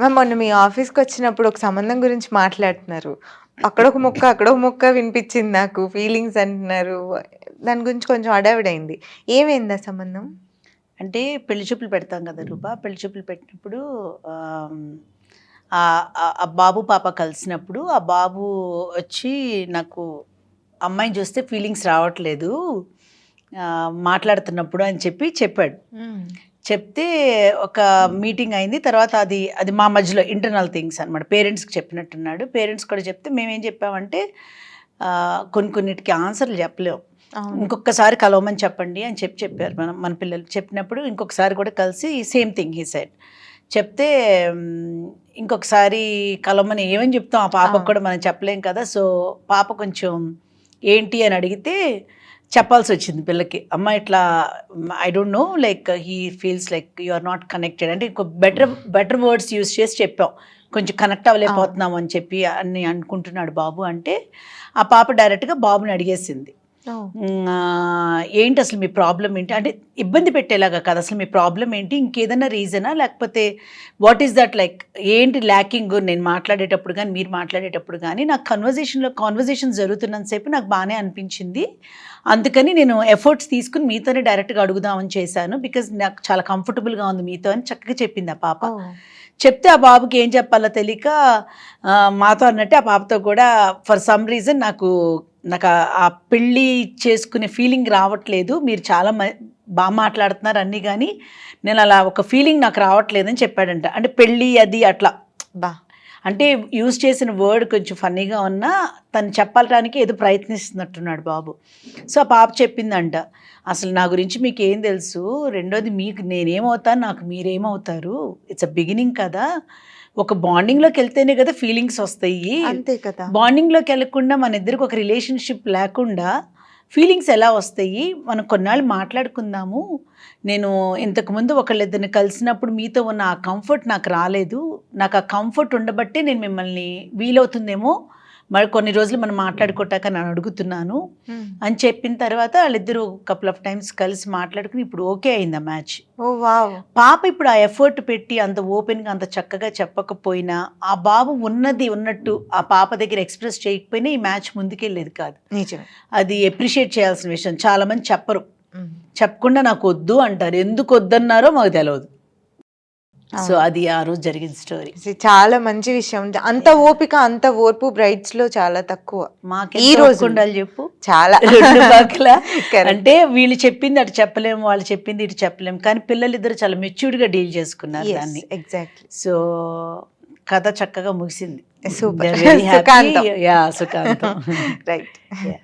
మొన్న మీ ఆఫీస్‌కొచ్చినప్పుడు ఒక సంబంధం గురించి మాట్లాడుతున్నారు. అక్కడొక ముక్క, అక్కడొక ముక్క వినిపిచ్చింది నాకు. ఫీలింగ్స్ అంటున్నారు. దాని గురించి కొంచెం హడావిడైంది. ఏమైంది ఆ సంబంధం? అంటే పెళ్లి చూపులు పెడతాం కదా రూపా. పెళ్లి చూపులు పెట్టినప్పుడు ఆహ్, ఆహ్, ఆ బాబు, పాప కలిసినప్పుడు ఆ బాబు వచ్చి నాకు అమ్మాయిని చూస్తే ఫీలింగ్స్ రావట్లేదు మాట్లాడుతున్నప్పుడు అని చెప్పాడు. హ్మ్. చెప్తే ఒక మీటింగ్ అయింది. తర్వాత అది అది మా మధ్యలో ఇంటర్నల్ థింగ్స్ అనమాట. పేరెంట్స్‌కి చెప్పినట్టున్నాడు. పేరెంట్స్ కూడా చెప్తే మేమేం చెప్పామంటే కొన్నిటికి ఆన్సర్‌లు చెప్పలేం. అవును. ఇంకొకసారి కలవమని చెప్పండి అని చెప్పారు మన పిల్లలు. చెప్పినప్పుడు ఇంకొకసారి కూడా కలిసి సేమ్ థింగ్ హి సెడ్. చెప్తే ఇంకొకసారి కలవమని ఏమని చెప్తాం? ఆ పాపకు కూడా మనం చెప్పలేం కదా! సో, పాప కొంచెం ఏంటి అని అడిగితే చెప్పాల్సొచ్చింది పిల్లకి. అమ్మ ఇట్లా I don't know like he feels like you are not connected అంటే ఇంకో బెటర్ వర్డ్స్ యూజ్ చేసి చెప్పాం. కొంచెం కనెక్ట్ అవ్వలేకపోతున్నాం అని చెప్పి అని అనుకుంటున్నాడు బాబు అంటే, ఆ పాప డైరెక్ట్‌గా బాబుని అడిగేసింది. ఏంటి అసలు మీ ప్రాబ్లమ్ ఏంటి? అంటే ఇబ్బంది పెట్టేలాగా కాదు. అసలు మీ ప్రాబ్లమ్ ఏంటి? ఇంకేదైనా రీజనా? లేకపోతే వాట్ ఈస్ దట్ లైక్ ఏంటి ల్యాకింగ్ నేను మాట్లాడేటప్పుడు గానీ, మీరు మాట్లాడేటప్పుడు గానీ, నాకు కాన్వర్జేషన్ జరుగుతున్నంత సేపు నాకు బానే అనిపించింది. అందుకని నేను ఎఫర్ట్స్ తీసుకొని మీతోనే డైరెక్ట్‌గా అడుగుదామని చేశాను. బికాజ్ నాకు చాలా కంఫర్టబుల్‌గా ఉంది మీతో అని చక్కగా చెప్పింది ఆ పాప. చెప్తే ఆ బాబుకి ఏం చెప్పాలో తెలియక మాతో అన్నట్టే ఆ పాపతో కూడా ఫర్ సమ్ రీజన్ నాకు ఆ పెళ్ళి చేసుకునే ఫీలింగ్ రావట్లేదు. మీరు చాలా మాట్లాడుతున్నారు అన్నీ గానీ, నేను అలా ఒక ఫీలింగ్ నాకు రావట్లేదని చెప్పాడంట. అంటే పెళ్ళి అది అట్లా. అంటే యూజ్ చేసిన వర్డ్ కొంచెం ఫన్నీగా ఉన్నా తను చెప్పడానికి ఏదో ప్రయత్నిస్తున్నట్టున్నాడు బాబు. సో, ఆ పాప చెప్పిందంట, అసలు నా గురించి మీకేం తెలుసు? రెండోది మీకు నేనేమవుతాను, నాకు మీరేమవుతారు? ఇట్స్ అ బిగినింగ్ కదా! ఒక బాండింగ్‌లోకెళ్తేనే కదా ఫీలింగ్స్ వస్తాయి. అంతే కదా! బాండింగ్‌లోకెళ్ళకుండా మన ఇద్దరికి ఒక రిలేషన్‌షిప్ లేకుండా ఫీలింగ్స్ ఎలా వస్తాయి? మనం కొన్నాళ్ళు మాట్లాడుకుందాము. నేను ఇంతకుముందు ఒకళ్ళిద్దరిని కలిసినప్పుడు మీతో ఉన్న ఆ కంఫర్ట్ నాకు రాలేదు. నాకు ఆ కంఫర్ట్ ఉండబట్టే నేను మిమ్మల్ని వీలవుతుందేమో మరి కొన్ని రోజులు మనం మాట్లాడుకోటాక నేను అడుగుతున్నాను అని చెప్పిన తర్వాత వాళ్ళిద్దరూ కపుల్ ఆఫ్ టైమ్స్ కలిసి మాట్లాడుకుని ఇప్పుడు ఓకే అయింది ఆ మ్యాచ్. ఓహ్! వావ్! పాప ఇప్పుడు ఆ ఎఫర్ట్ పెట్టి అంత ఓపెన్‌గా అంత చక్కగా చెప్పకపోయినా, ఆ బాబు ఉన్నది ఉన్నట్టు ఆ పాప దగ్గర ఎక్స్‌ప్రెస్ చేయకపోయినా ఈ మ్యాచ్ ముందుకెళ్ళేది కాదు. నిజమే. అది అప్రిషియేట్ చేయాల్సిన విషయం. చాలామంది చెప్పరు. చెప్పకుండా నాకొద్దు అంటారు. ఎందుకు వద్దన్నారో మాకు తెలవదు. సో, అది ఆ రోజు జరిగిన స్టోరీ. చాలా మంచి విషయం. అంత ఓపిక, అంత ఓర్పు బ్రైడ్స్‌లో చాలా తక్కువ. ఈ మాకెంత రోజు ఓపికుండాలి చెప్పు? చాలా. 2 పక్కల. కరెక్ట్. అంటే వీళ్ళు చెప్పింది అటు చెప్పలేము, వాళ్ళు చెప్పింది ఇటు చెప్పలేము. కానీ పిల్లలిద్దరూ చాలా మెచ్యూర్డ్‌గా డీల్ చేసుకున్నారు దాన్ని. ఎగ్జాక్ట్‌లీ. సో, కథ చక్కగా ముగిసింది. Super. They are very happy. సుఖాంతం. యాహ్! సుఖాంతం. రైట్. యాహ్!